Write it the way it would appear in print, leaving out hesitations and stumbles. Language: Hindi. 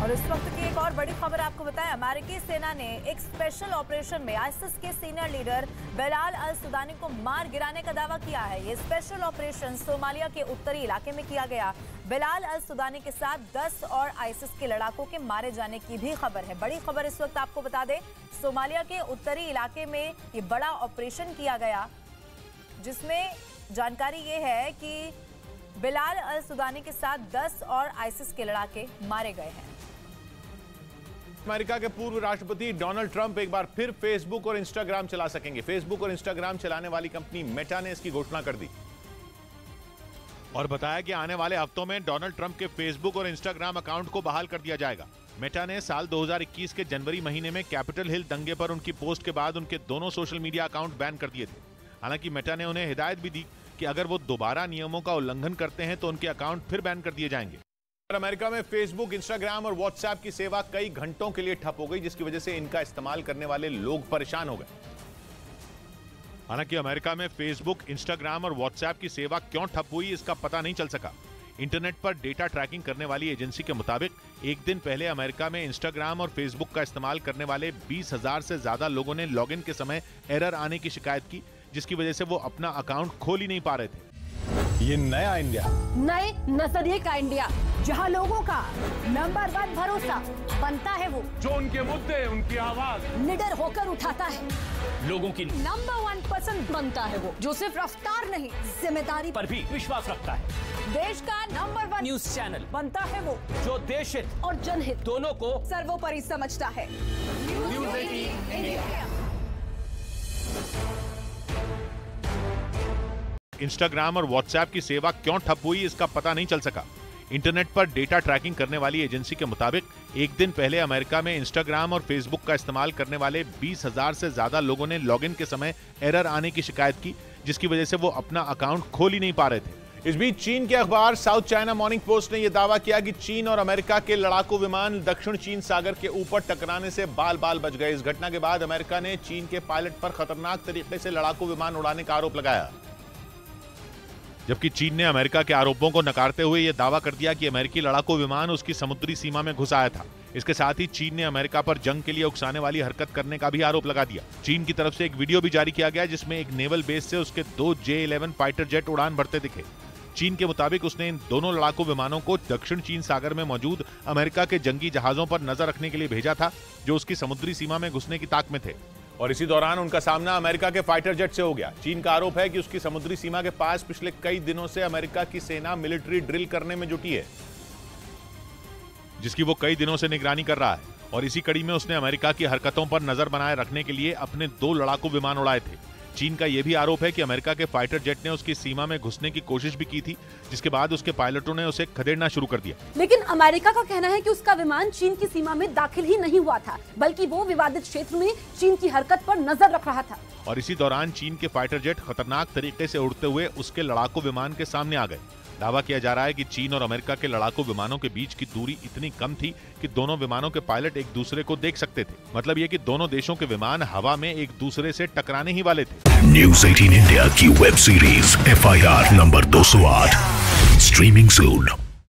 और इस वक्त की एक और बड़ी खबर आपको बताएं, अमेरिकी सेना ने एक स्पेशल ऑपरेशन में आईसिस के सीनियर लीडर बिलाल अल सुदानी को मार गिराने का दावा किया है। ये स्पेशल ऑपरेशन सोमालिया के उत्तरी इलाके में किया गया। बिलाल अल सुदानी के साथ 10 और आईसिस के लड़ाकों के मारे जाने की भी खबर है। बड़ी खबर इस वक्त आपको बता दें, सोमालिया के उत्तरी इलाके में ये बड़ा ऑपरेशन किया गया, जिसमें जानकारी ये है कि बिलाल अल सुदानी के साथ 10 और आईसिस के लड़ाके मारे गए हैं। अमेरिका के पूर्व राष्ट्रपति डोनाल्ड ट्रंप एक बार फिर फेसबुक और इंस्टाग्राम चला सकेंगे। फेसबुक और इंस्टाग्राम चलाने वाली कंपनी मेटा ने इसकी घोषणा कर दी और बताया कि आने वाले हफ्तों में डोनाल्ड ट्रंप के फेसबुक और इंस्टाग्राम अकाउंट को बहाल कर दिया जाएगा। मेटा ने साल 2021 के जनवरी महीने में कैपिटल हिल दंगे पर उनकी पोस्ट के बाद उनके दोनों सोशल मीडिया अकाउंट बैन कर दिए थे। हालांकि मेटा ने उन्हें हिदायत भी दी कि अगर वो दोबारा नियमों का उल्लंघन करते हैं तो उनके अकाउंट फिर बैन कर दिए जाएंगे। अमेरिका में फेसबुक, इंस्टाग्राम और व्हाट्सएप की सेवा कई घंटों के लिए ठप हो गई, जिसकी वजह से इनका इस्तेमाल करने वाले लोग परेशान हो गए। हालांकि अमेरिका में फेसबुक, इंस्टाग्राम और व्हाट्सएप की सेवा क्यों ठप हुई, इसका पता नहीं चल सका। इंटरनेट पर डेटा ट्रैकिंग करने वाली एजेंसी के मुताबिक एक दिन पहले अमेरिका में इंस्टाग्राम और फेसबुक का इस्तेमाल करने वाले 20,000 से ज्यादा लोगों ने लॉगिन के समय एरर आने की शिकायत की, जिसकी वजह से वो अपना अकाउंट खोल ही नहीं पा रहे थे। ये नया इंडिया, नए नजरिए का इंडिया, जहां लोगों का नंबर 1 भरोसा बनता है वो जो उनके मुद्दे, उनकी आवाज निडर होकर उठाता है, लोगों की नंबर 1 पसंद बनता है वो जो सिर्फ रफ्तार नहीं जिम्मेदारी पर भी विश्वास रखता है। देश का नंबर 1 न्यूज चैनल बनता है वो जो देश हित और जनहित दोनों को सर्वोपरि समझता है। News 18 India. इंस्टाग्राम और व्हाट्सएप की सेवा क्यों ठप हुई, इसका पता नहीं चल सका। इंटरनेट पर डेटा ट्रैकिंग करने वाली एजेंसी के मुताबिक एक दिन पहले अमेरिका में इंस्टाग्राम और फेसबुक का इस्तेमाल करने वाले 20,000 से ज्यादा लोगों ने लॉगिन के समय एरर आने की शिकायत की, जिसकी वजह से वो अपना अकाउंट खोल ही नहीं पा रहे थे। इस बीच चीन के अखबार साउथ चाइना मॉर्निंग पोस्ट ने यह दावा किया कि चीन और अमेरिका के लड़ाकू विमान दक्षिण चीन सागर के ऊपर टकराने से बाल बाल बच गए। इस घटना के बाद अमेरिका ने चीन के पायलट पर खतरनाक तरीके से लड़ाकू विमान उड़ाने का आरोप लगाया, जबकि चीन ने अमेरिका के आरोपों को नकारते हुए यह दावा कर दिया कि अमेरिकी लड़ाकू विमान उसकी समुद्री सीमा में घुस आया था। इसके साथ ही चीन ने अमेरिका पर जंग के लिए उकसाने वाली हरकत करने का भी आरोप लगा दिया। चीन की तरफ से एक वीडियो भी जारी किया गया, जिसमें एक नेवल बेस से उसके 2 J-11 फाइटर जेट उड़ान भरते दिखे। चीन के मुताबिक उसने इन दोनों लड़ाकू विमानों को दक्षिण चीन सागर में मौजूद अमेरिका के जंगी जहाजों पर नजर रखने के लिए भेजा था, जो उसकी समुद्री सीमा में घुसने की ताक में थे, और इसी दौरान उनका सामना अमेरिका के फाइटर जेट से हो गया। चीन का आरोप है कि उसकी समुद्री सीमा के पास पिछले कई दिनों से अमेरिका की सेना मिलिट्री ड्रिल करने में जुटी है, जिसकी वो कई दिनों से निगरानी कर रहा है, और इसी कड़ी में उसने अमेरिका की हरकतों पर नजर बनाए रखने के लिए अपने 2 लड़ाकू विमान उड़ाए थे। चीन का यह भी आरोप है कि अमेरिका के फाइटर जेट ने उसकी सीमा में घुसने की कोशिश भी की थी, जिसके बाद उसके पायलटों ने उसे खदेड़ना शुरू कर दिया। लेकिन अमेरिका का कहना है कि उसका विमान चीन की सीमा में दाखिल ही नहीं हुआ था, बल्कि वो विवादित क्षेत्र में चीन की हरकत पर नजर रख रहा था। और इसी दौरान चीन के फाइटर जेट खतरनाक तरीके से उड़ते हुए उसके लड़ाकू विमान के सामने आ गए। दावा किया जा रहा है कि चीन और अमेरिका के लड़ाकू विमानों के बीच की दूरी इतनी कम थी कि दोनों विमानों के पायलट एक दूसरे को देख सकते थे। मतलब ये कि दोनों देशों के विमान हवा में एक दूसरे से टकराने ही वाले थे। न्यूज 18 इंडिया की web series FIR number 208 streaming सून।